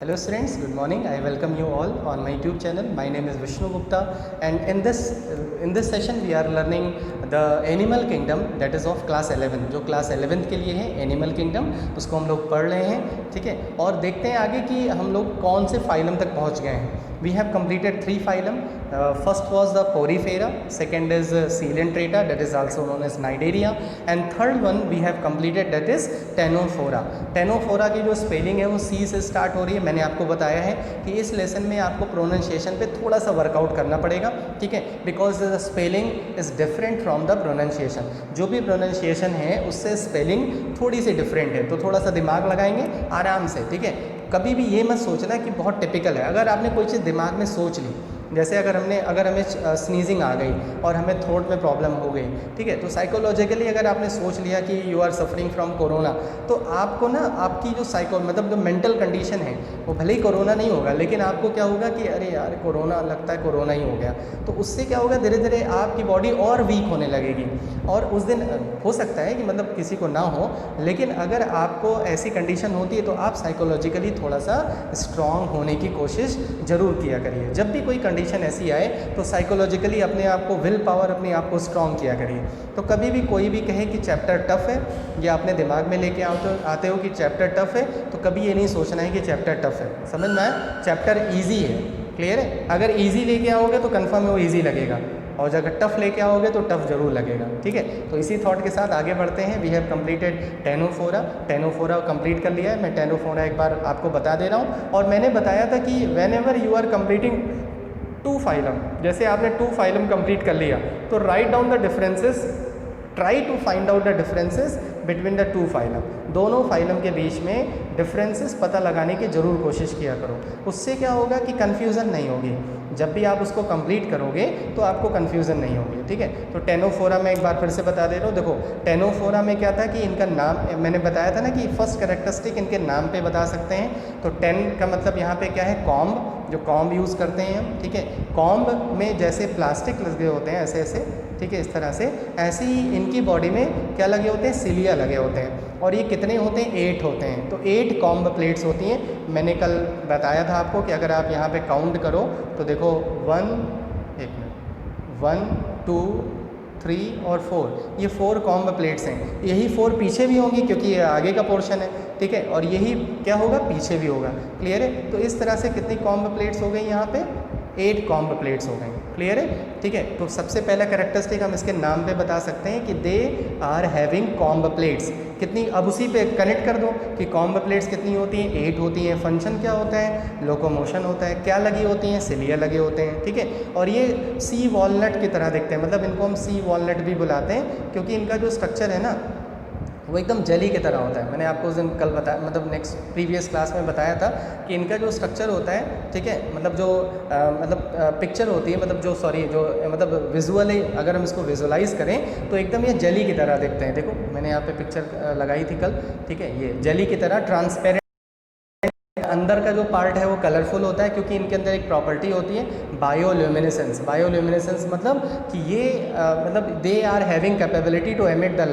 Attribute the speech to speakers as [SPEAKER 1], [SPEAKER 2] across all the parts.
[SPEAKER 1] Hello students, good morning. I welcome you all on my YouTube channel. My name is Vishnu Gupta, and in this session we are learning the animal kingdom, that is of class 11. जो class 11th के लिए है animal kingdom, उसको हम लोग पढ़ रहे हैं, ठीक है। और देखते हैं आगे कि हम लोग कौन से फाइलम तक पहुंच गए हैं। We have completed 3 phylum. First was the Porifera, second is Coelenterata, that is also known as Cnidaria, and third one we have completed, that is Ctenophora. Ctenophora की जो स्पेलिंग है वो C से स्टार्ट हो रही है। मैंने आपको बताया है कि इस लेसन में आपको प्रोनाउंसिएशन पे थोड़ा सा वर्कआउट करना पड़ेगा, ठीक है, because the spelling is different from the pronunciation. जो भी प्रोनाउंसिएशन है उससे स्पेलिंग थोड़ी सी डिफरेंट है, तो थोड़ा सा दिमाग लगाएंगे आराम से, ठीक है। कभी भी ये मत सोचना कि बहुत टिपिकल है। अगर आपने कोई चीज़ दिमाग में सोच ली, जैसे अगर हमें स्नीजिंग आ गई और हमें थ्रोट में प्रॉब्लम हो गई, ठीक है, तो साइकोलॉजिकली अगर आपने सोच लिया कि you are suffering from corona, तो आपको ना आपकी जो मतलब जो मेंटल कंडीशन है वो भले ही कोरोना नहीं होगा, लेकिन आपको क्या होगा कि अरे यार कोरोना लगता है, कोरोना ही हो गया। तो उससे क्या होगा, धीरे धीरे आपकी बॉडी और वीक होने लगेगी। और उस दिन हो सकता है कि मतलब किसी को ना हो, लेकिन अगर आपको ऐसी कंडीशन होती है तो आप साइकोलॉजिकली थोड़ा सा स्ट्रांग होने की कोशिश ज़रूर किया करिए। जब भी कोई कंडीशन ऐसी आए तो साइकोलॉजिकली अपने आप को, विल पावर अपने आप को स्ट्रांग किया करिए। तो कभी भी कोई भी कहे कि चैप्टर टफ है, या अपने दिमाग में लेके आते हो कि चैप्टर टफ है, तो कभी ये नहीं सोचना है कि चैप्टर टफ है। समझ में आया? चैप्टर ईजी है, क्लियर है। अगर ईजी लेके आओगे तो कन्फर्म है वो ईजी लगेगा, और अगर टफ लेके आओगे तो टफ जरूर लगेगा, ठीक है। तो इसी थॉट के साथ आगे बढ़ते हैं। We have completed Ctenophora complete कर लिया है। मैं टेनोफोरा एक बार आपको बता दे रहा हूँ। और मैंने बताया था कि whenever you are completing 2 phylum, जैसे आपने 2 फाइलम कंप्लीट कर लिया तो write down the differences, try to find out the differences between the 2 phylum. दोनों फाइलम के बीच में डिफरेंसेस पता लगाने की ज़रूर कोशिश किया करो। उससे क्या होगा कि कन्फ्यूज़न नहीं होगी। जब भी आप उसको कंप्लीट करोगे तो आपको कन्फ्यूज़न नहीं होगी, ठीक है। तो टेनोफोरा में एक बार फिर से बता दे रहा हूँ। देखो टेनोफोरा में क्या था कि इनका नाम मैंने बताया था ना कि फर्स्ट कैरेक्टरिस्टिक इनके नाम पे बता सकते हैं। तो टेन का मतलब यहाँ पे क्या है, कॉम्ब, जो कॉम्ब यूज़ करते हैं हम, ठीक है। कॉम्ब में जैसे प्लास्टिक लगे होते हैं ऐसे ऐसे, ठीक है, इस तरह से, ऐसे ही इनकी बॉडी में क्या लगे होते हैं, सिलिया लगे होते हैं। और ये कितने होते हैं, 8 होते हैं। तो 8 कॉम्ब प्लेट्स होती हैं। मैंने कल बताया था आपको कि अगर आप यहाँ पे काउंट करो तो देखो 1 2 3 और 4, ये 4 कॉम्ब प्लेट्स हैं। यही 4 पीछे भी होंगी क्योंकि ये आगे का पोर्शन है, ठीक है, और यही क्या होगा, पीछे भी होगा, क्लियर है। तो इस तरह से कितनी कॉम्ब प्लेट्स हो गई यहाँ पे, 8 कॉम्ब प्लेट्स हो गई, क्लियर है, ठीक है। तो सबसे पहला कैरेक्टरिस्टिक हम इसके नाम पे बता सकते हैं कि they are having comb plates. कितनी, अब उसी पे कनेक्ट कर दो कि कॉम्ब प्लेट्स कितनी होती हैं, 8 होती हैं। फंक्शन क्या होता है, लोकोमोशन होता है। क्या लगी होती हैं, सिलिया लगे होते हैं, ठीक है। और ये सी वॉलनट की तरह दिखते हैं, मतलब इनको हम सी वॉलनट भी बुलाते हैं क्योंकि इनका जो स्ट्रक्चर है ना वो एकदम जेली की तरह होता है। मैंने आपको उस दिन कल बताया, मतलब नेक्स्ट प्रीवियस क्लास में बताया था कि इनका जो स्ट्रक्चर होता है, ठीक है, मतलब जो पिक्चर होती है, मतलब मतलब विजुअली अगर हम इसको विजुअलाइज करें तो एकदम ये जेली की तरह दिखते हैं। देखो मैंने यहाँ पे पिक्चर लगाई थी कल, ठीक है, ये जेली की तरह ट्रांसपेरेंट। अंदर का जो पार्ट है वो कलरफुल होता है क्योंकि इनके अंदर एक प्रॉपर्टी होती है बायोल्यूमिनेसेंस। बायोल्यूमिनेसेंस मतलब कि ये मतलब they are having capability to emit the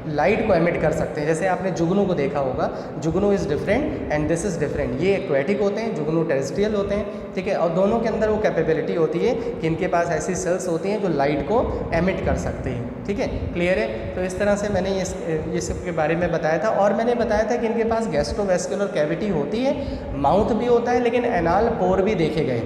[SPEAKER 1] light को एमिट कर सकते हैं। जैसे आपने जुगनू को देखा होगा, जुगनू is different and this is different. ये एक्वेटिक होते हैं, जुगनू टेरेस्ट्रियल होते हैं, ठीक है। और दोनों के अंदर वो कैपेबिलिटी होती है कि इनके पास ऐसी सेल्स होती हैं जो लाइट को एमिट कर सकती हैं, ठीक है, क्लियर है। तो इस तरह से मैंने ये सब के बारे में बताया था। और मैंने बताया था कि इनके पास गैस्ट्रोवेस्कुलर कैविटी होती है, माउथ भी होता है, लेकिन एनाल पोर भी देखे गए,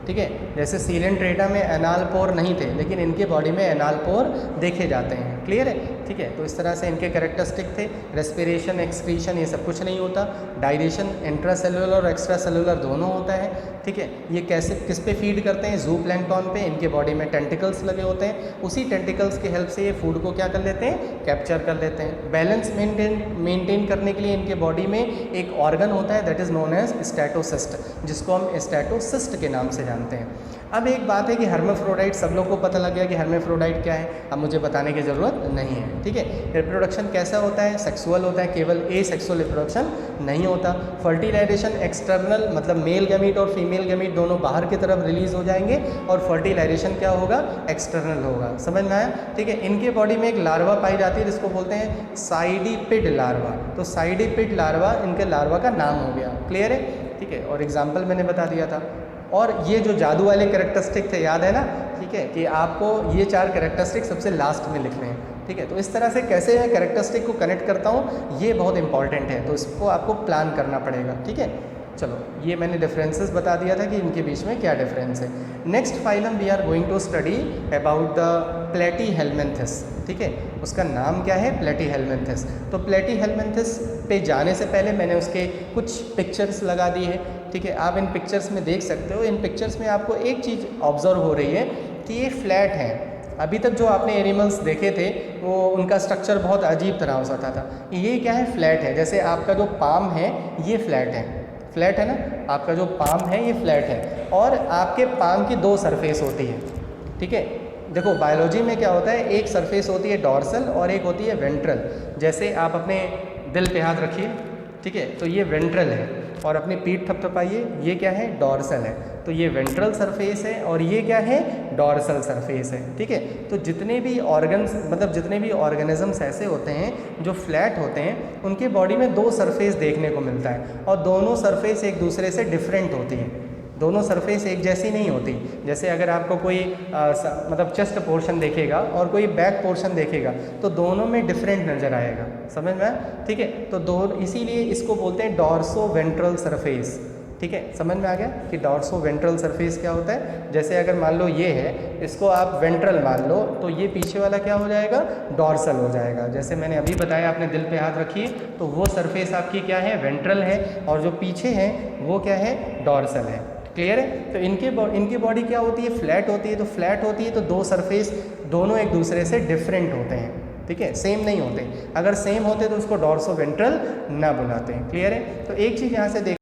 [SPEAKER 1] ठीक है। जैसे सीलेंट्रेटा में एनाल पोर नहीं थे, लेकिन इनके बॉडी में एनाल पोर देखे जाते हैं, क्लियर है, ठीक है। तो इस तरह से इनके कैरेक्टरिस्टिक थे। रेस्पिरेशन, एक्सक्रीशन, ये सब कुछ नहीं होता। डायजेशन इंट्रासेलुलर और एक्स्ट्रा सेलुलर दोनों होता है, ठीक है। ये कैसे, किस पे फीड करते हैं, जूप्लैंक्टन पे। इनके बॉडी में टेंटिकल्स लगे होते हैं, उसी टेंटिकल्स की हेल्प से ये फूड को क्या कर लेते हैं, कैप्चर कर लेते हैं। बैलेंस मेंटेन करने के लिए इनके बॉडी में एक ऑर्गन होता है, that is known as statocyst, जिसको हम स्टैटोसिस्ट के नाम से जानते हैं। अब एक बात है कि हर्माफ्रोडाइट, सब लोग को पता लग गया कि हर्माफ्रोडाइट क्या है, अब मुझे बताने की ज़रूरत नहीं है, ठीक है। रिप्रोडक्शन कैसा होता है, सेक्सुअल होता है, केवल ए सेक्सुअल रिप्रोडक्शन नहीं होता। फर्टिलाइजेशन एक्सटर्नल, मतलब मेल गैमीट और फीमेल गैमीट दोनों बाहर की तरफ रिलीज हो जाएंगे, और फर्टिलाइजेशन क्या होगा, एक्सटर्नल होगा। समझ में आया, ठीक है। इनके बॉडी में एक लार्वा पाई जाती है जिसको बोलते हैं साइडिपिड लार्वा। तो साइडिपिड लार्वा इनके लार्वा का नाम हो गया, क्लियर है। ठीक है, और एग्जाम्पल मैंने बता दिया था। और ये जो जादू वाले कैरेक्टरिस्टिक थे, याद है ना, ठीक है, कि आपको ये 4 कैरेक्टरिस्टिक सबसे लास्ट में लिखने हैं, ठीक है। तो इस तरह से कैसे मैं कैरेक्टरिस्टिक को कनेक्ट करता हूँ, ये बहुत इंपॉर्टेंट है, तो इसको आपको प्लान करना पड़ेगा, ठीक है। चलो, ये मैंने डिफरेंसेस बता दिया था कि इनके बीच में क्या डिफरेंस है। Next phylum we are going to study about the Platyhelminthes, ठीक है, उसका नाम क्या है, प्लेटीहेल्मिन्थस। तो प्लेटीहेल्मिन्थस पे जाने से पहले मैंने उसके कुछ पिक्चर्स लगा दी है, ठीक है। आप इन पिक्चर्स में देख सकते हो, इन पिक्चर्स में आपको एक चीज़ ऑब्जर्व हो रही है कि ये फ्लैट हैं। अभी तक जो आपने एनिमल्स देखे थे वो उनका स्ट्रक्चर बहुत अजीब तरह से होता था, ये क्या है, फ्लैट है। जैसे आपका जो पाम है ये फ्लैट है, फ्लैट है ना, आपका जो पाम है ये फ्लैट है, और आपके पाम की 2 सरफेस होती है, ठीक है। देखो बायोलॉजी में क्या होता है, एक सरफेस होती है डॉर्सल और एक होती है वेंट्रल। जैसे आप अपने दिल पे हाथ रखिए, ठीक है, तो ये वेंट्रल है, और अपनी पीठ थपथपाइए, ये क्या है, डॉर्सल है। तो ये वेंट्रल सरफेस है और ये क्या है, डॉर्सल सरफेस है, ठीक है। तो जितने भी ऑर्गन्स, मतलब जितने भी ऑर्गेनिजम्स ऐसे होते हैं जो फ्लैट होते हैं, उनके बॉडी में 2 सरफेस देखने को मिलता है, और दोनों सरफेस एक दूसरे से डिफरेंट होती है, दोनों सरफेस एक जैसी नहीं होती। जैसे अगर आपको कोई मतलब चेस्ट पोर्शन देखेगा और कोई बैक पोर्शन देखेगा तो दोनों में डिफरेंट नज़र आएगा, समझ में आया, ठीक है। तो दोनों, इसीलिए इसको बोलते हैं डॉर्सो वेंट्रल सरफेस, ठीक है। समझ में आ गया कि डॉर्सो वेंट्रल सरफेस क्या होता है। जैसे अगर मान लो ये है, इसको आप वेंट्रल मान लो, तो ये पीछे वाला क्या हो जाएगा, डॉर्सल हो जाएगा। जैसे मैंने अभी बताया, आपने दिल पे हाथ रखिए, तो वो सरफेस आपकी क्या है, वेंट्रल है, और जो पीछे है वो क्या है, डॉर्सल है। क्लियर है। तो इनकी बॉडी क्या होती है, फ्लैट होती है। तो फ्लैट होती है तो 2 सरफेस दोनों एक दूसरे से डिफरेंट होते हैं, ठीक है, सेम नहीं होते। अगर सेम होते तो उसको डॉर्सो वेंट्रल ना बुलाते हैं। क्लियर है। तो एक चीज़ यहाँ से देख,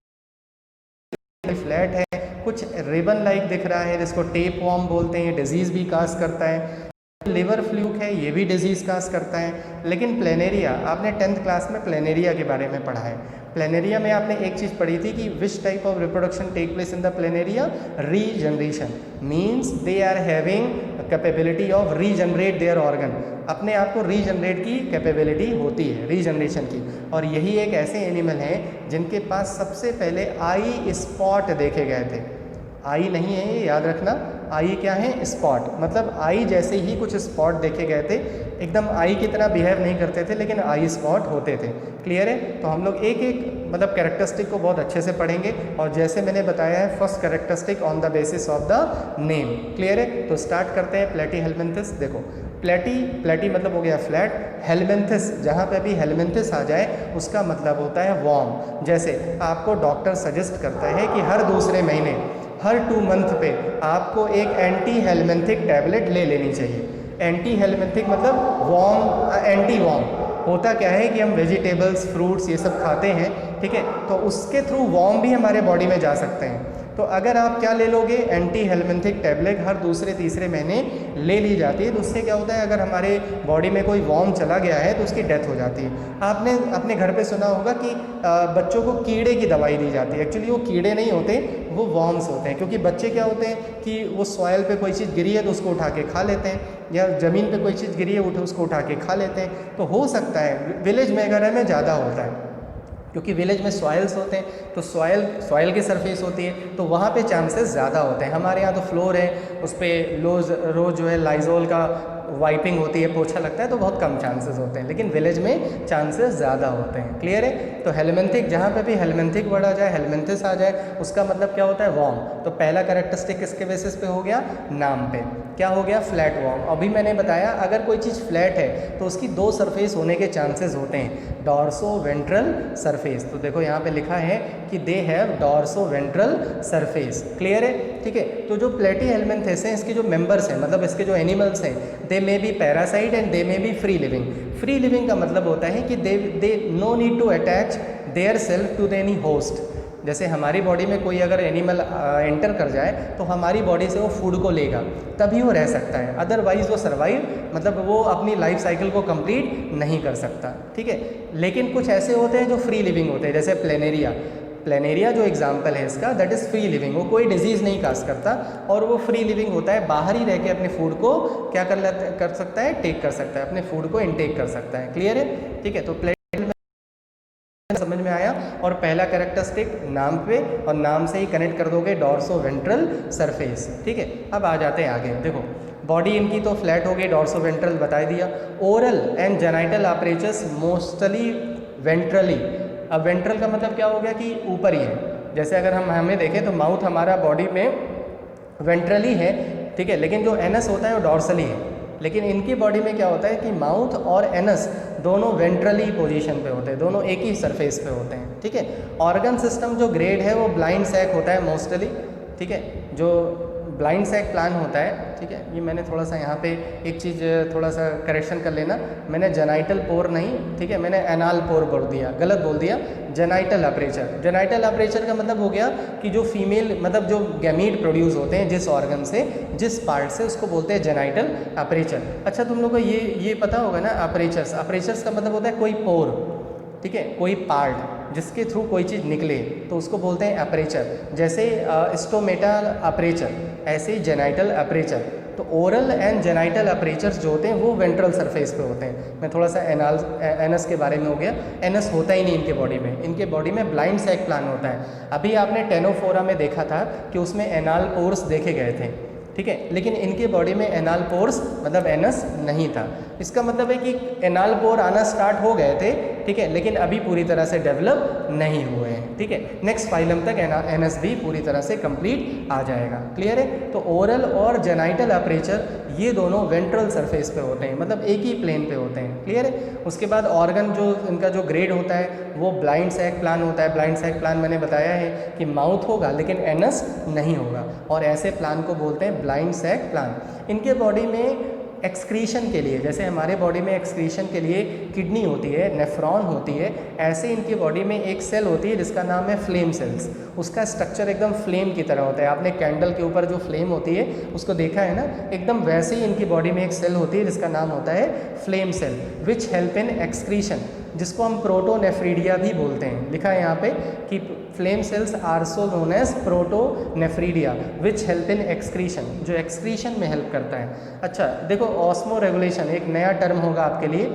[SPEAKER 1] फ्लैट है, कुछ रिबन लाइक दिख रहा है, जिसको टेप वॉर्म बोलते हैं, डिजीज़ भी काज करता है। लिवर फ्लूक है, ये भी डिजीज़ काज करता है। लेकिन प्लेनेरिया, आपने 10th क्लास में प्लेनेरिया के बारे में पढ़ा है। प्लेनेरिया में आपने एक चीज़ पढ़ी थी कि which type of reproduction take place in the planaria, regeneration, means they are having capability of regenerate their organ, अपने आप को रीजनरेट की कैपेबिलिटी होती है, रीजनरेशन की। और यही एक ऐसे एनिमल हैं जिनके पास सबसे पहले आई स्पॉट देखे गए थे। आई नहीं है ये, याद रखना, आई क्या है, स्पॉट, मतलब आई जैसे ही कुछ स्पॉट देखे गए थे, एकदम आई की तरह बिहेव नहीं करते थे, लेकिन आई स्पॉट होते थे। क्लियर है। तो हम लोग एक एक मतलब कैरेक्टरिस्टिक को बहुत अच्छे से पढ़ेंगे, और जैसे मैंने बताया है, first characteristic on the basis of the name. Clear है। तो स्टार्ट करते हैं प्लेटीहेल्मिन्थस। देखो, प्लेटी मतलब हो गया फ्लैट, हेल्मिन्थस, जहाँ पे भी हेल्मिन्थस आ जाए उसका मतलब होता है वार्म। जैसे आपको डॉक्टर सजेस्ट करता है कि हर दूसरे महीने, हर 2 मंथ पे आपको एक एंटी हेल्मिन्थिक टैबलेट ले लेनी चाहिए। एंटी हेल्मिन्थिक मतलब वार्म, एंटी वार्म। होता क्या है कि हम वेजिटेबल्स, फ्रूट्स ये सब खाते हैं, ठीक है, तो उसके थ्रू वार्म भी हमारे बॉडी में जा सकते हैं। तो अगर आप क्या ले लोगे, एंटी हेल्मिन्थिक टैबलेट हर दूसरे तीसरे महीने ले ली जाती है, तो उससे क्या होता है, अगर हमारे बॉडी में कोई वार्म चला गया है तो उसकी डेथ हो जाती है। आपने अपने घर पे सुना होगा कि बच्चों को कीड़े की दवाई दी जाती है। एक्चुअली वो कीड़े नहीं होते, वो वॉर्म्स होते हैं, क्योंकि बच्चे क्या होते हैं कि वो सॉइल पे कोई चीज़ गिरी है तो उसको उठा के खा लेते हैं, या ज़मीन पे कोई चीज़ गिरी है उसको उठा के खा लेते हैं। तो हो सकता है विलेज में वगैरह में ज़्यादा होता है, क्योंकि विलेज में सॉइल्स होते हैं, तो सॉइल की सरफेस होती है, तो वहाँ पे चांसेस ज़्यादा होते हैं। हमारे यहाँ तो फ्लोर है, उस पर रोज़ जो है लाइजोल का वाइपिंग होती है, पोछा लगता है, तो बहुत कम चांसेस होते हैं, लेकिन विलेज में चांसेस ज़्यादा होते हैं। क्लियर है। तो हेल्मिन्थिक, जहाँ पे भी हेल्मिन्थिक वर्ड आ जाए, हेल्मिन्थिस आ जाए, उसका मतलब क्या होता है, वार्म। तो पहला कैरेक्टरिस्टिक किसके बेसिस पे हो गया, नाम पे, क्या हो गया, फ्लैट वार्म। अभी मैंने बताया अगर कोई चीज़ फ्लैट है तो उसकी 2 सरफेस होने के चांसेस होते हैं, डॉर्सो वेंट्रल सरफेस। तो देखो यहाँ पे लिखा है कि they have dorso ventral surface. Clear है। ठीक है। तो जो प्लेटीहेल्मिन्थस हैं, इसके जो मेंबर्स हैं, मतलब इसके जो एनिमल्स हैं, they may be parasite and they may be free living. Free living का मतलब होता है कि they no need to attach their self to the any host. जैसे हमारी बॉडी में कोई अगर एनिमल एंटर कर जाए तो हमारी बॉडी से वो फूड को लेगा, तभी वो रह सकता है, अदरवाइज वो सर्वाइव, मतलब वो अपनी लाइफ साइकिल को कंप्लीट नहीं कर सकता। ठीक है। लेकिन कुछ ऐसे होते हैं जो फ्री लिविंग होते हैं, जैसे प्लेनेरिया जो एग्जाम्पल है इसका, दैट इज़ फ्री लिविंग। वो कोई डिजीज़ नहीं काज करता और वो फ्री लिविंग होता है, बाहर ही रह के अपने फूड को क्या कर सकता है, टेक कर सकता है, अपने फूड को इनटेक कर सकता है। क्लियर है। ठीक है। तो समझ में आया। और पहला कैरेक्टर स्टिक नाम पे, और नाम से ही कनेक्ट कर दोगे डॉर्सो वेंट्रल सरफेस। ठीक है, अब आ जाते हैं आगे। देखो बॉडी इनकी तो फ्लैट हो गई, डॉर्सो वेंट्रल बता दिया। Oral and genital apertures mostly ventrally. अब वेंट्रल का मतलब क्या हो गया कि ऊपर ही है। जैसे अगर हम हमें देखें तो माउथ हमारा बॉडी में वेंट्रली है, ठीक है, लेकिन जो एनस होता है वो डॉर्सली है। लेकिन इनकी बॉडी में क्या होता है कि माउथ और एनस दोनों वेंट्रली पोजीशन पे होते हैं, दोनों एक ही सरफेस पे होते हैं। ठीक है, ऑर्गन सिस्टम जो ग्रेड है वो ब्लाइंड सैक होता है मोस्टली। ठीक है, जो ब्लाइंड सैक प्लान होता है, ठीक है, ये मैंने थोड़ा सा यहाँ पे एक चीज़ थोड़ा सा करेक्शन कर लेना, मैंने जेनाइटल पोर नहीं, ठीक है, मैंने एनाल पोर बोल दिया, गलत बोल दिया। जेनाइटल अपरेचर, जेनाइटल अपरेचर का मतलब हो गया कि जो फीमेल मतलब जो गैमीट प्रोड्यूस होते हैं जिस ऑर्गन से, जिस पार्ट से, उसको बोलते हैं जेनाइटल अपरेचर। अच्छा तुम लोग को ये पता होगा ना, अपरेचर्स, अपरेचर्स का मतलब होता है कोई पोर, ठीक है, कोई पार्ट जिसके थ्रू कोई चीज़ निकले तो उसको बोलते हैं अपरेचर। जैसे स्टोमेटा अपरेचर, ऐसे ही जेनाइटल अपरेचर। तो ओरल एंड जेनाइटल अपरेचर्स जो होते हैं वो वेंट्रल सरफेस पे होते हैं। मैं थोड़ा सा एनस के बारे में हो गया, एनस होता ही नहीं इनके बॉडी में, इनके बॉडी में ब्लाइंड सैक प्लान होता है। अभी आपने टेनोफोरा में देखा था कि उसमें एनाल पोर्स देखे गए थे, ठीक है, लेकिन इनके बॉडी में एनाल पोर्स मतलब एनस नहीं था। इसका मतलब है कि एनाल पोर आना स्टार्ट हो गए थे, ठीक है, लेकिन अभी पूरी तरह से डेवलप नहीं हुए हैं। ठीक है, नेक्स्ट फाइलम तक एनस भी पूरी तरह से कंप्लीट आ जाएगा। क्लियर है? तो ओरल और जेनाइटल अपरेचर ये दोनों वेंट्रल सरफेस पे होते हैं, मतलब एक ही प्लेन पे होते हैं। क्लियर है? उसके बाद ऑर्गन जो इनका जो ग्रेड होता है वो ब्लाइंड सैक प्लान होता है। ब्लाइंड सैक प्लान मैंने बताया है कि माउथ होगा लेकिन एनस नहीं होगा, और ऐसे प्लान को बोलते हैं ब्लाइंड सैक प्लान। इनके बॉडी में एक्सक्रीशन के लिए, जैसे हमारे बॉडी में एक्सक्रीशन के लिए किडनी होती है, नेफ्रॉन होती है, ऐसे इनकी बॉडी में एक सेल होती है जिसका नाम है फ्लेम सेल्स। उसका स्ट्रक्चर एकदम फ्लेम की तरह होता है। आपने कैंडल के ऊपर जो फ्लेम होती है उसको देखा है ना, एकदम वैसे ही इनकी बॉडी में एक सेल होती है जिसका नाम होता है flame cell, which help in excretion, जिसको हम प्रोटोनेफ्रीडिया भी बोलते हैं। लिखा है यहाँ पे कि flame cells are also known as protonephridia which help in excretion, जो एक्सक्रीशन में हेल्प करता है। अच्छा देखो, ऑस्मो रेगुलेशन एक नया टर्म होगा आपके लिए।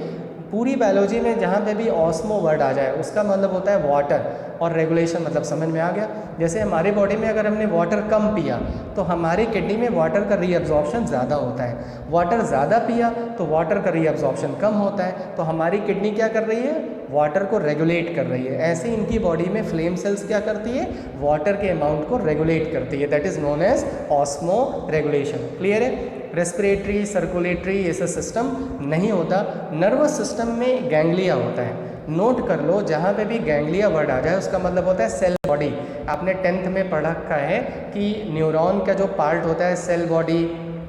[SPEAKER 1] पूरी बायोलॉजी में जहाँ पे भी ऑस्मो वर्ड आ जाए उसका मतलब होता है वाटर, और रेगुलेशन मतलब समझ में आ गया। जैसे हमारी बॉडी में अगर हमने वाटर कम पिया तो हमारी किडनी में वाटर का रीअब्जॉर्प्शन ज़्यादा होता है, वाटर ज़्यादा पिया तो वाटर का रीअब्जॉर्प्शन कम होता है, तो हमारी किडनी क्या कर रही है, वाटर को रेगुलेट कर रही है। ऐसे इनकी बॉडी में फ्लेम सेल्स क्या करती है, वाटर के अमाउंट को रेगुलेट करती है, that is known as osmoregulation. Clear है? रेस्पिरेटरी सर्कुलेटरी ऐसा सिस्टम नहीं होता। नर्वस सिस्टम में गैंग्लिया होता है। नोट कर लो, जहाँ पे भी गैंग्लिया वर्ड आ जाए उसका मतलब होता है सेल बॉडी। आपने 10th में पढ़ा रखा है कि न्यूरॉन का जो पार्ट होता है सेल बॉडी,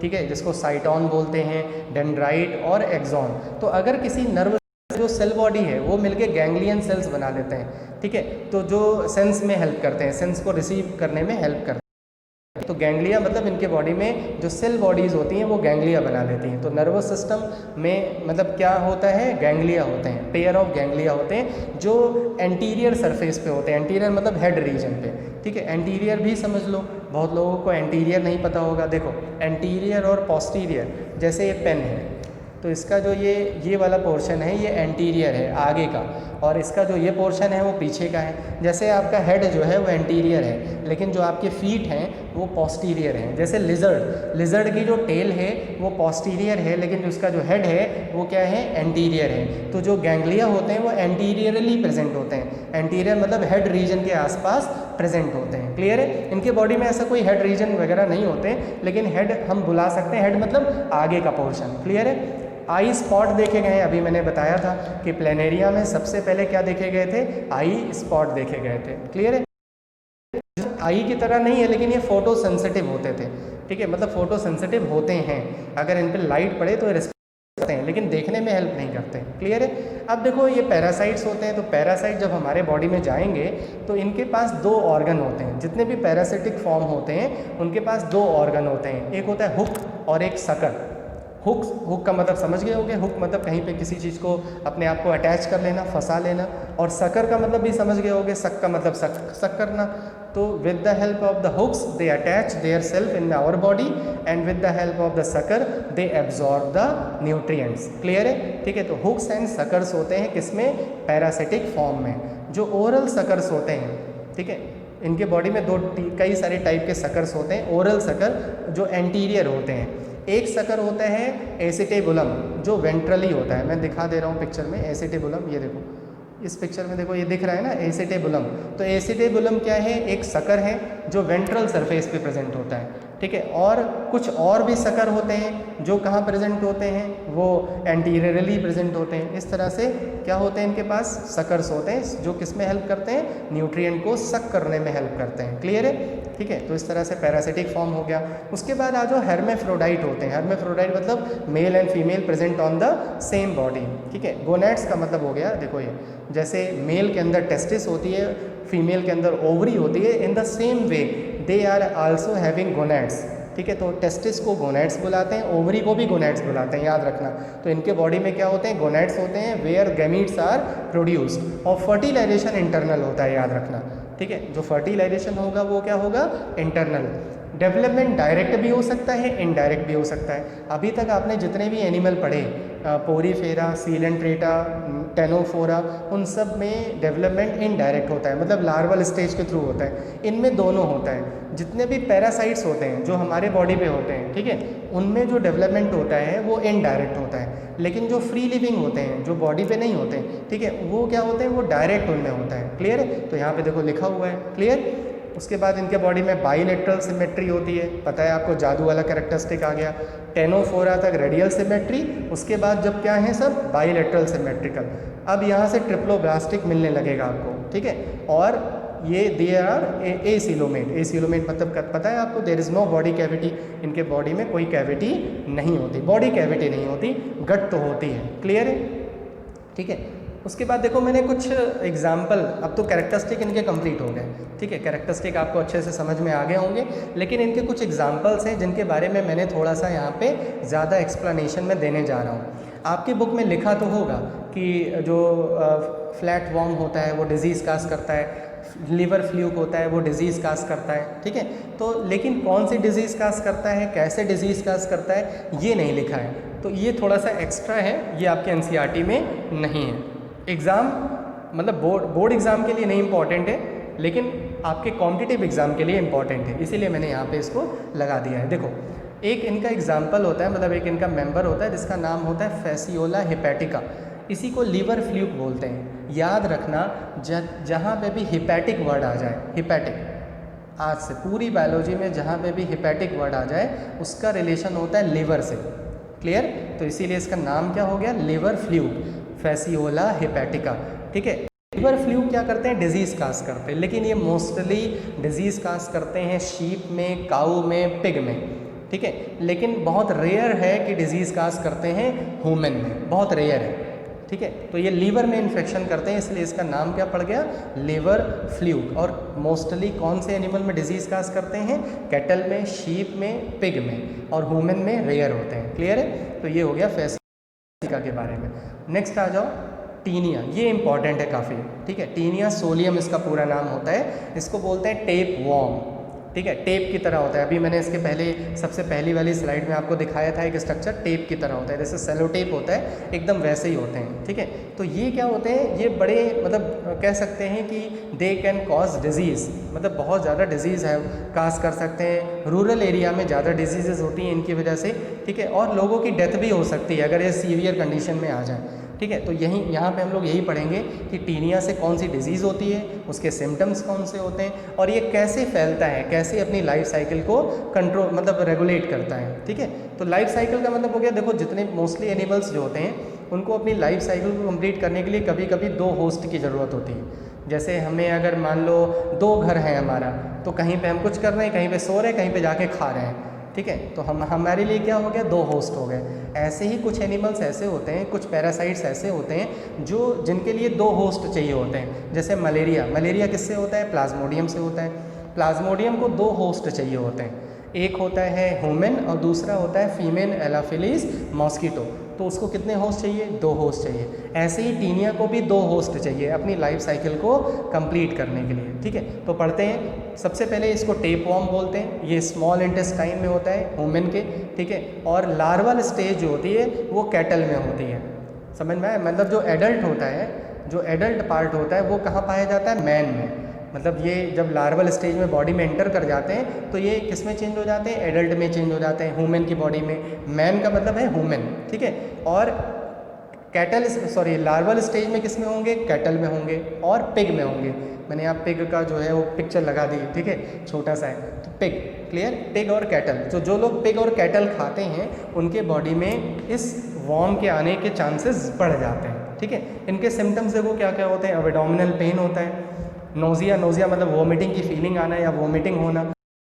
[SPEAKER 1] ठीक है, जिसको साइटॉन बोलते हैं, डेंड्राइट और एक्सॉन। तो अगर किसी नर्व जो सेल बॉडी है वो मिलके गैंग्लियन सेल्स बना देते हैं, ठीक है, तो जो सेंस में हेल्प करते हैं, सेंस को रिसीव करने में हेल्प करते हैं। तो गैंग्लिया मतलब इनके बॉडी में जो सेल बॉडीज़ होती हैं वो गैंग्लिया बना देती हैं। तो नर्वस सिस्टम में मतलब क्या होता है, गैंग्लिया होते हैं, पेयर ऑफ गैंग्लिया होते हैं जो एंटीरियर सरफेस पे होते हैं। एंटीरियर मतलब हेड रीजन पे, ठीक है। एंटीरियर भी समझ लो, बहुत लोगों को एंटीरियर नहीं पता होगा। देखो एंटीरियर और पोस्टीरियर, जैसे ये पेन है तो इसका जो ये वाला पोर्शन है ये एंटीरियर है आगे का, और इसका जो ये पोर्शन है वो पीछे का है। जैसे आपका हेड जो है वो एंटीरियर है, लेकिन जो आपके फीट हैं वो पोस्टीरियर हैं। जैसे लिजर्ड की जो टेल है वो पोस्टीरियर है, लेकिन उसका जो हेड है वो क्या है, एंटीरियर है। तो जो गैंग्लिया होते हैं वो एंटीरियरली प्रेजेंट होते हैं। एंटीरियर मतलब हेड रीजन के आसपास प्रेजेंट होते हैं। क्लियर है? इनके बॉडी में ऐसा कोई हेड रीजन वगैरह नहीं होते, लेकिन हेड हम बुला सकते हैं, हेड मतलब आगे का पोर्शन। क्लियर है? आई स्पॉट देखे गए हैं, अभी मैंने बताया था कि प्लेनेरिया में सबसे पहले क्या देखे गए थे, आई स्पॉट देखे गए थे। क्लियर है? आई की तरह नहीं है, लेकिन ये फोटो सेंसिटिव होते थे, ठीक है, मतलब फोटो सेंसिटिव होते हैं। अगर इन पर लाइट पड़े तो रिस्पॉन्ड करते हैं, लेकिन देखने में हेल्प नहीं करते। क्लियर है? अब देखो ये पैरासाइट्स होते हैं, तो पैरासाइट जब हमारे बॉडी में जाएंगे तो इनके पास 2 ऑर्गन होते हैं। जितने भी पैरासिटिक फॉर्म होते हैं उनके पास 2 ऑर्गन होते हैं, एक होता है हुक और एक सकर। हुक का मतलब समझ गए होंगे, हुक मतलब कहीं पे किसी चीज़ को अपने आप को अटैच कर लेना, फंसा लेना। और सकर का मतलब भी समझ गए होंगे, सक का मतलब सक करना। तो with the help of the hooks they attach their self in our body, and with the help of the sucker they absorb the nutrients. Clear है? ठीक है, तो हुक्स एंड सकर्स होते हैं किसमें, पैरासिटिक फॉर्म में। जो ओरल सकर्स होते हैं ठीक है। इनके बॉडी में कई सारे टाइप के सकर्स होते हैं। ओरल सकर जो एंटीरियर होते हैं, एक सकर होता है एसिटेबुलम जो वेंट्रली होता है। मैं दिखा दे रहा हूँ पिक्चर में एसिटेबुलम, ये देखो इस पिक्चर में देखो, ये दिख रहा है ना एसिटेबुलम। तो एसिटेबुलम क्या है, एक सकर है जो वेंट्रल सरफेस पे प्रेजेंट होता है, ठीक है। और कुछ और भी सकर होते हैं जो कहाँ प्रेजेंट होते हैं, वो एंटीरियरली प्रेजेंट होते हैं। इस तरह से क्या होते हैं, इनके पास सकर्स होते हैं जो किस में हेल्प करते हैं, न्यूट्रिएंट को सक करने में हेल्प करते हैं। क्लियर है, ठीक है। तो इस तरह से पैरासिटिक फॉर्म हो गया। उसके बाद आ जाओ हेर्मेफ्रोडाइट होते हैं। हेर्मेफ्रोडाइट मतलब male and female present on the same body, ठीक है। गोनेड्स का मतलब हो गया, देखो ये जैसे मेल के अंदर टेस्टिस होती है, फीमेल के अंदर ओवरी होती है, in the same way they are also having gonads, ठीक है। तो टेस्टिस को गोनेड्स बुलाते हैं, ओवरी को भी गोनेड्स बुलाते हैं, याद रखना। तो इनके बॉडी में क्या होते हैं, गोनेड्स होते हैं वेयर गैमीट्स आर प्रोड्यूस्ड। और फर्टिलाइजेशन इंटरनल होता है, याद रखना, ठीक है। जो फर्टिलाइजेशन होगा वो क्या होगा, इंटरनल। डेवलपमेंट डायरेक्ट भी हो सकता है, इनडायरेक्ट भी हो सकता है। अभी तक आपने जितने भी एनिमल पढ़े, पोरीफेरा, सीलेंट्रेटा, टेनोफोरा, उन सब में डेवलपमेंट इनडायरेक्ट होता है, मतलब लार्वल स्टेज के थ्रू होता है। इनमें दोनों होता है। जितने भी पैरासाइट्स होते हैं जो हमारे बॉडी पे होते हैं, ठीक है, उनमें जो डेवलपमेंट होता है वो इनडायरेक्ट होता है। लेकिन जो फ्री लिविंग होते हैं, जो बॉडी पे नहीं होते, ठीक है, वो क्या होते हैं, वो डायरेक्ट उनमें होता है। क्लियर है, तो यहाँ पे देखो लिखा हुआ है, क्लियर। उसके बाद इनके बॉडी में बाइलेटरल सिमेट्री होती है, पता है आपको, जादू वाला कैरेक्टरिस्टिक आ गया। टेनोफोरा तक रेडियल सिमेट्री, उसके बाद जब क्या है सब बाइलेटरल सिमेट्रिकल। अब यहाँ से ट्रिप्लोब्लास्टिक मिलने लगेगा आपको, ठीक है। और ये दे आर एसिलोमेट। एसिलोमेट मतलब पता है आपको, there is no body cavity. इनके बॉडी में कोई कैविटी नहीं होती, बॉडी कैविटी नहीं होती, गट तो होती है। क्लियर है, ठीक है। उसके बाद देखो मैंने कुछ एग्जाम्पल, अब तो कैरेक्टरिस्टिक इनके कंप्लीट हो गए, ठीक है। कैरेक्टरिस्टिक आपको अच्छे से समझ में आ गए होंगे, लेकिन इनके कुछ एग्जाम्पल्स हैं जिनके बारे में मैंने थोड़ा सा यहाँ पे ज़्यादा एक्सप्लेनेशन में देने जा रहा हूँ। आपकी बुक में लिखा तो होगा कि जो फ्लैट वॉर्म होता है वो डिजीज़ काज करता है, लिवर फ्लूक होता है वो डिजीज़ काज करता है, ठीक है। तो लेकिन कौन सी डिजीज़ काज करता है, कैसे डिजीज़ काज करता है, ये नहीं लिखा है। तो ये थोड़ा सा एक्स्ट्रा है, ये आपके एनसीईआरटी में नहीं है। एग्ज़ाम मतलब बोर्ड एग्ज़ाम के लिए नहीं इम्पॉर्टेंट है, लेकिन आपके कॉम्पिटिटिव एग्ज़ाम के लिए इम्पॉर्टेंट है, इसीलिए मैंने यहाँ पे इसको लगा दिया है। देखो एक इनका एग्जाम्पल होता है, मतलब एक इनका मेंबर होता है जिसका नाम होता है फैसियोला हिपैटिका। इसी को लीवर फ्लूक बोलते हैं। याद रखना, जहाँ पे भी हिपैटिक वर्ड आ जाए, हिपैटिक, आज से पूरी बायोलॉजी में जहाँ पे भी हिपैटिक वर्ड आ जाए उसका रिलेशन होता है लिवर से। क्लियर, तो इसीलिए इसका नाम क्या हो गया, लिवर फ्लूक, फैसियोला हिपैटिका, ठीक है। लिवर फ्लूक क्या करते हैं, डिजीज़ काज करते हैं, लेकिन ये मोस्टली डिजीज़ काज करते हैं शीप में, काऊ में, पिग में, ठीक है। लेकिन बहुत रेयर है कि डिजीज़ काज करते हैं ह्यूमन में, बहुत रेयर है, ठीक है। तो ये लीवर में इन्फेक्शन करते हैं, इसलिए इसका नाम क्या पड़ गया, लिवर फ्लूक। और मोस्टली कौन से एनिमल में डिजीज़ काज करते हैं, कैटल में, शीप में, पिग में, और ह्यूमन में रेयर होते हैं। क्लियर है, तो ये हो गया फैसियोला के बारे में। नेक्स्ट आ जाओ टीनिया, ये इंपॉर्टेंट है काफ़ी, ठीक है। टीनिया सोलियम इसका पूरा नाम होता है, इसको बोलते हैं टेप वॉर्म, ठीक है। टेप की तरह होता है, अभी मैंने इसके पहले सबसे पहली वाली स्लाइड में आपको दिखाया था एक स्ट्रक्चर टेप की तरह होता है, जैसे सेलो टेप होता है, एकदम वैसे ही होते हैं, ठीक है। तो ये क्या होते हैं, ये बड़े मतलब कह सकते हैं कि दे कैन कॉज डिजीज़, मतलब बहुत ज़्यादा डिजीज़ है काज कर सकते हैं। रूरल एरिया में ज़्यादा डिजीज़ होती हैं इनकी वजह से, ठीक है। और लोगों की डेथ भी हो सकती है अगर ये सीवियर कंडीशन में आ जाए, ठीक है। तो यहाँ पे हम लोग यही पढ़ेंगे कि टीनिया से कौन सी डिजीज़ होती है, उसके सिम्टम्स कौन से होते हैं, और ये कैसे फैलता है, कैसे अपनी लाइफ साइकिल को कंट्रोल मतलब रेगुलेट करता है, ठीक है। तो लाइफ साइकिल का मतलब हो गया, देखो जितने मोस्टली एनिमल्स जो होते हैं उनको अपनी लाइफ साइकिल को कंप्लीट करने के लिए कभी कभी 2 होस्ट की ज़रूरत होती है। जैसे हमें अगर मान लो 2 घर हैं हमारा, तो कहीं पे हम कुछ कर रहे हैं, कहीं पे सो रहे हैं, कहीं पे जाके खा रहे हैं, ठीक है। तो हमारे लिए क्या हो गया, 2 होस्ट हो गए। ऐसे ही कुछ एनिमल्स ऐसे होते हैं, कुछ पैरासाइट्स ऐसे होते हैं जो जिनके लिए 2 होस्ट चाहिए होते हैं। जैसे मलेरिया किससे होता है, प्लाज्मोडियम से होता है। प्लाज्मोडियम को 2 होस्ट चाहिए होते हैं, एक होता है ह्यूमन और दूसरा होता है फीमेल एनाफिलीज मॉस्किटो। तो उसको कितने होस्ट चाहिए, 2 होस्ट चाहिए। ऐसे ही टीनिया को भी 2 होस्ट चाहिए अपनी लाइफ साइकिल को कंप्लीट करने के लिए, ठीक है। तो पढ़ते हैं, सबसे पहले इसको टेप वॉर्म बोलते हैं, ये स्मॉल इंटेस्टाइन में होता है ह्यूमन के, ठीक है। और लार्वल स्टेज जो होती है वो कैटल में होती है, समझ में आया। मतलब जो एडल्ट होता है, जो एडल्ट पार्ट होता है वो कहाँ पाया जाता है, मैन में। मतलब ये जब लार्वल स्टेज में बॉडी में एंटर कर जाते हैं तो ये किस में चेंज हो जाते हैं, एडल्ट में चेंज हो जाते हैं, ह्यूमन की बॉडी में। मैन का मतलब है ह्यूमन, ठीक है। और कैटल सॉरी लार्वल स्टेज में किस में होंगे, कैटल में होंगे और पिग में होंगे। मैंने यहाँ पिग का जो है वो पिक्चर लगा दी, ठीक है, छोटा सा है। तो पिग, क्लियर, पिग और कैटल। तो जो लोग पिग और कैटल खाते हैं उनके बॉडी में इस वॉर्म के आने के चांसेस बढ़ जाते हैं, ठीक है। इनके सिम्टम्स देखो क्या क्या होते हैं। एब्डोमिनल पेन होता है, नोजिया, नोजिया मतलब वोमिटिंग की फीलिंग आना या वोमिटिंग होना,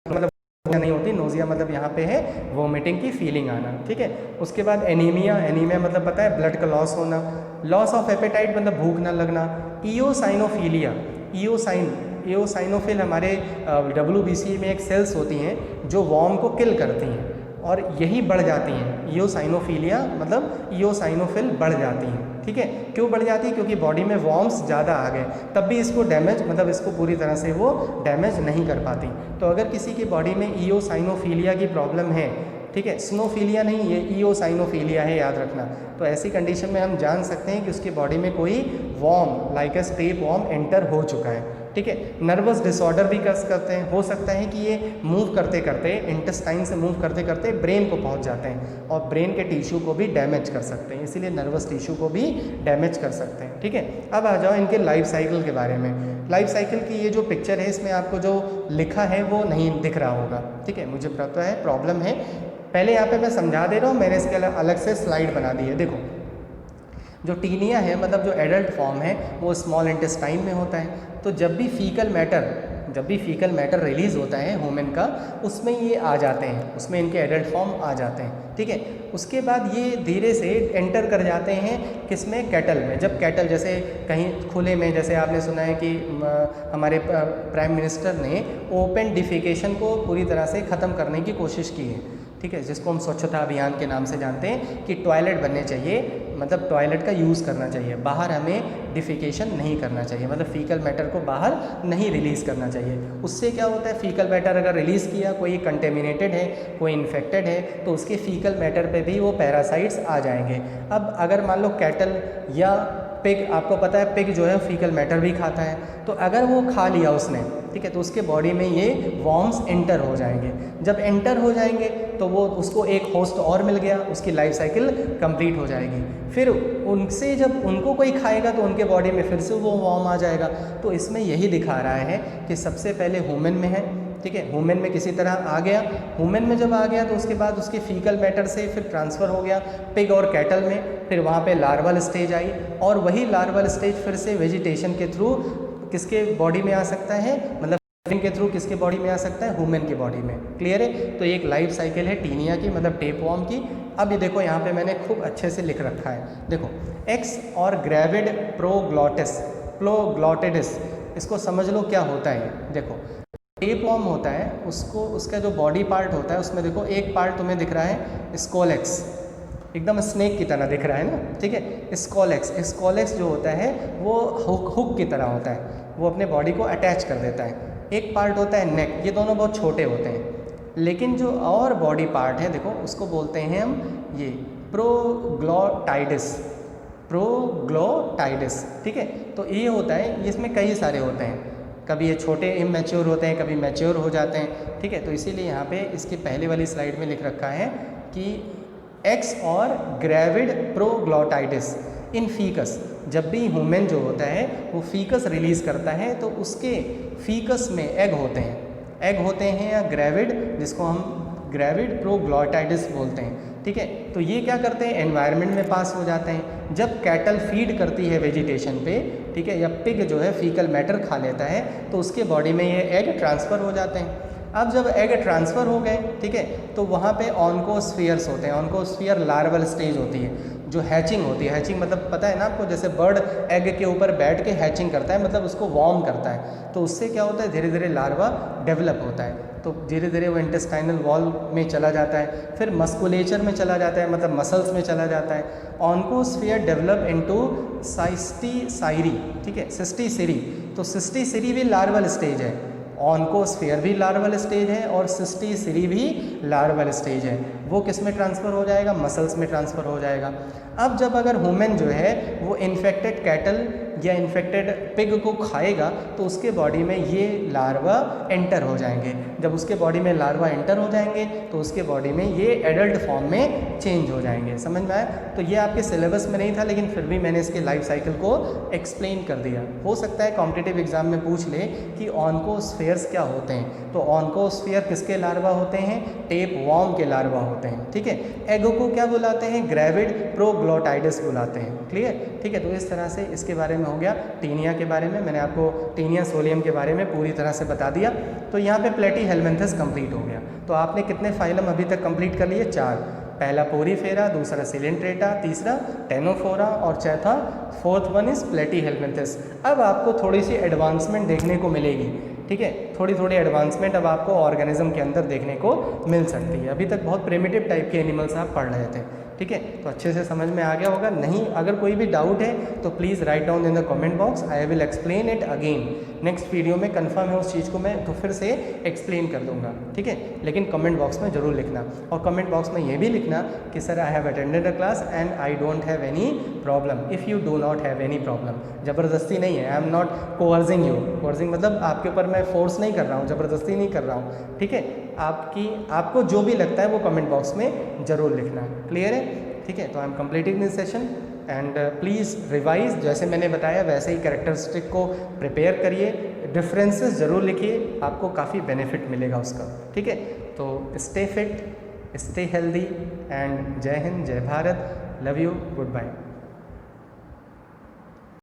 [SPEAKER 1] मतलब नहीं होती, नोजिया मतलब यहाँ पे है वोमिटिंग की फीलिंग आना, ठीक है। उसके बाद एनीमिया, एनीमिया मतलब पता है ब्लड का लॉस होना। लॉस ऑफ एपेटाइट मतलब भूख ना लगना। ईओसाइनोफीलिया, ईओसाइनोफिल हमारे WBC में एक सेल्स होती हैं जो वॉर्म को किल करती हैं और यही बढ़ जाती हैं। ईओसाइनोफीलिया मतलब ईओसाइनोफिल बढ़ जाती हैं, ठीक है। क्यों बढ़ जाती है, क्योंकि बॉडी में वॉर्म्स ज़्यादा आ गए, तब भी इसको डैमेज मतलब इसको पूरी तरह से वो डैमेज नहीं कर पाती। तो अगर किसी की बॉडी में ईओसाइनोफीलिया की प्रॉब्लम है, ठीक है, स्नोफीलिया नहीं, ये ईओसाइनोफीलिया है, याद रखना। तो ऐसी कंडीशन में हम जान सकते हैं कि उसकी बॉडी में कोई worm like a tapeworm enter हो चुका है, ठीक है। नर्वस डिसऑर्डर भी कर सकते हैं, हो सकता है कि ये मूव करते करते इंटेस्टाइन से मूव करते करते ब्रेन को पहुंच जाते हैं और ब्रेन के टिश्यू को भी डैमेज कर सकते हैं, इसीलिए नर्वस टिश्यू को भी डैमेज कर सकते हैं, ठीक है। अब आ जाओ इनके लाइफ साइकिल के बारे में। लाइफ साइकिल की ये जो पिक्चर है इसमें आपको जो लिखा है वो नहीं दिख रहा होगा, ठीक है, मुझे पता है प्रॉब्लम है। पहले यहाँ पे मैं समझा दे रहा हूँ, मैंने इसके अलग से स्लाइड बना दी है। देखो जो टीनिया है मतलब जो एडल्ट फॉर्म है वो स्मॉल इंटेस्टाइन में होता है। तो जब भी फीकल मैटर रिलीज़ होता है ह्यूमन का, उसमें ये आ जाते हैं, उसमें इनके एडल्ट फॉर्म आ जाते हैं, ठीक है। उसके बाद ये धीरे से एंटर कर जाते हैं किसमें, कैटल में। जब कैटल जैसे कहीं खुले में, जैसे आपने सुना है कि हमारे प्राइम मिनिस्टर ने ओपन डिफिकेशन को पूरी तरह से ख़त्म करने की कोशिश की है, ठीक है, जिसको हम स्वच्छता अभियान के नाम से जानते हैं कि टॉयलेट बनने चाहिए, मतलब टॉयलेट का यूज़ करना चाहिए, बाहर हमें डिफिकेशन नहीं करना चाहिए, मतलब फीकल मैटर को बाहर नहीं रिलीज़ करना चाहिए। उससे क्या होता है, फीकल मैटर अगर रिलीज़ किया, कोई कंटेमिनेटेड है, कोई इन्फेक्टेड है, तो उसके फीकल मैटर पे भी वो पैरासाइट्स आ जाएंगे। अब अगर मान लो कैटल या पिग, आपको पता है पिग जो है फीकल मैटर भी खाता है, तो अगर वो खा लिया उसने, ठीक है, तो उसके बॉडी में ये वॉर्म्स एंटर हो जाएंगे। जब एंटर हो जाएंगे तो वो उसको एक होस्ट और मिल गया, उसकी लाइफ साइकिल कंप्लीट हो जाएगी। फिर उनसे जब उनको कोई खाएगा तो उनके बॉडी में फिर से वो वॉर्म आ जाएगा। तो इसमें यही दिखा रहा है कि सबसे पहले ह्यूमन में है, ठीक है, ह्यूमन में किसी तरह आ गया, ह्यूमन में जब आ गया तो उसके बाद उसके फीकल मैटर से फिर ट्रांसफ़र हो गया पिग और कैटल में, फिर वहाँ पे लार्वल स्टेज आई और वही लार्वल स्टेज फिर से वेजिटेशन के थ्रू किसके बॉडी में आ सकता है, मतलब के थ्रू किसके बॉडी में आ सकता है, ह्यूमन की बॉडी में। क्लियर है। तो एक लाइफ साइकिल है टीनिया की, मतलब टेप वॉर्म की। अब ये देखो यहाँ पे मैंने खूब अच्छे से लिख रखा है, देखो एक्स और ग्रेविड प्रोग्लॉटिडिस, इसको समझ लो क्या होता है। देखो टेप वॉर्म होता है, उसको उसका जो बॉडी पार्ट होता है उसमें देखो एक पार्ट तुम्हें दिख रहा है स्कोलेक्स, एकदम स्नेक की तरह दिख रहा है ना, ठीक है। स्कोलेक्स जो होता है वो हुक की तरह होता है, वो अपने बॉडी को अटैच कर देता है। एक पार्ट होता है नेक, ये दोनों बहुत छोटे होते हैं। लेकिन जो और बॉडी पार्ट है देखो उसको बोलते हैं हम ये प्रोग्लोटाइडिस, ठीक है। तो ये होता है, इसमें कई सारे होते हैं, कभी ये छोटे इमैच्योर होते हैं, कभी मैच्योर हो जाते हैं, ठीक है। तो इसीलिए यहाँ पे इसकी पहले वाली स्लाइड में लिख रखा है कि एक्स और ग्रेविड प्रोग्लोटाइडिस इन फीकस। जब भी ह्यूमन जो होता है वो फीकस रिलीज़ करता है तो उसके फीकस में एग होते हैं या ग्रेविड, जिसको हम ग्रेविड प्रोग्लोटाइडिस बोलते हैं, ठीक है। तो ये क्या करते हैं, एनवायरनमेंट में पास हो जाते हैं। जब कैटल फीड करती है वेजिटेशन पे, ठीक है, या पिग जो है फीकल मैटर खा लेता है तो उसके बॉडी में ये एग ट्रांसफ़र हो जाते हैं। अब जब एग ट्रांसफ़र हो गए, ठीक है, तो वहाँ पे ऑनकोस्फियर्स होते हैं। ऑनकोस्फियर लार्वल स्टेज होती है जो हैचिंग होती है। हैचिंग मतलब पता है ना आपको, जैसे बर्ड एग के ऊपर बैठ के हैचिंग करता है, मतलब उसको वार्म करता है। तो उससे क्या होता है, धीरे धीरे लार्वा डेवलप होता है, तो धीरे धीरे वो इंटेस्टाइनल वॉल में चला जाता है, फिर मस्कुलेचर में चला जाता है, मतलब मसल्स में चला जाता है। ऑनकोस्फियर डेवलप इनटू साइस्टीसाइरी, ठीक है, सिस्टीसिरी। तो सिस्टीसिरी भी लार्वल स्टेज है, ऑनकोस्फियर भी लार्वल स्टेज है और सिस्टीसिरी भी लार्वल स्टेज है। वो किस में ट्रांसफ़र हो जाएगा, मसल्स में ट्रांसफ़र हो जाएगा। अब जब अगर ह्यूमन जो है वो इन्फेक्टेड कैटल या इन्फेक्टेड पिग को खाएगा तो उसके बॉडी में ये लार्वा एंटर हो जाएंगे। जब उसके बॉडी में लार्वा एंटर हो जाएंगे तो उसके बॉडी में ये एडल्ट फॉर्म में चेंज हो जाएंगे। समझ में आया? तो ये आपके सिलेबस में नहीं था, लेकिन फिर भी मैंने इसके लाइफ साइकिल को एक्सप्लेन कर दिया। हो सकता है कॉम्पिटिटिव एग्जाम में पूछ ले कि ऑन्कोस्फेयर्स क्या होते हैं। तो ऑन्कोस्फेयर किसके लार्वा होते हैं? टेप वॉर्म के लार्वा होते हैं। ठीक है। एग को क्या बुलाते हैं? ग्रेविड प्रोग्लोटाइडस बुलाते हैं। क्लियर? ठीक है। तो इस तरह से इसके बारे में हो गया। टीनिया के बारे में मैंने आपको टीनिया सोलियम के बारे में पूरी तरह से बता दिया। तो यहाँ पे प्लेटीहेलमिन्थस कंप्लीट हो गया। तो आपने कितने फाइलम अभी तक कंप्लीट कर लिए? 4। पहला पोरीफेरा, दूसरा सिलेंट्रेटा, तीसरा टेनोफोरा और चौथा फोर्थ वन इज प्लेटीहेलमिन्थस। अब आपको थोड़ी सी एडवांसमेंट देखने को मिलेगी। ठीक है। थोड़ी थोड़ी एडवांसमेंट अब आपको ऑर्गेनिज्म के अंदर देखने को मिल सकती है। अभी तक बहुत प्रिमिटिव टाइप के एनिमल्स आप पढ़ रहे थे। ठीक है। तो अच्छे से समझ में आ गया होगा। नहीं, अगर कोई भी डाउट है तो please write down in the comment box. I will explain it again. Next video में कंफर्म है उस चीज़ को मैं तो फिर से एक्सप्लेन कर दूंगा। ठीक है। लेकिन कमेंट बॉक्स में ज़रूर लिखना, और कमेंट बॉक्स में ये भी लिखना कि sir I have attended a class and I don't have any problem. If you do not have any problem, ज़बरदस्ती नहीं है। I am not coercing you. Coercing मतलब आपके ऊपर मैं फोर्स नहीं कर रहा हूँ, ज़बरदस्ती नहीं कर रहा हूँ। ठीक है। आपको जो भी लगता है वो कमेंट बॉक्स में ज़रूर लिखना। क्लियर है? ठीक है। तो I am completing this session and please revise. जैसे मैंने बताया वैसे ही कैरेक्टरिस्टिक को प्रिपेयर करिए, डिफरेंसेस ज़रूर लिखिए, आपको काफ़ी बेनिफिट मिलेगा उसका। ठीक है। तो stay fit, stay healthy and जय हिंद, जय Bharat, love you, good bye.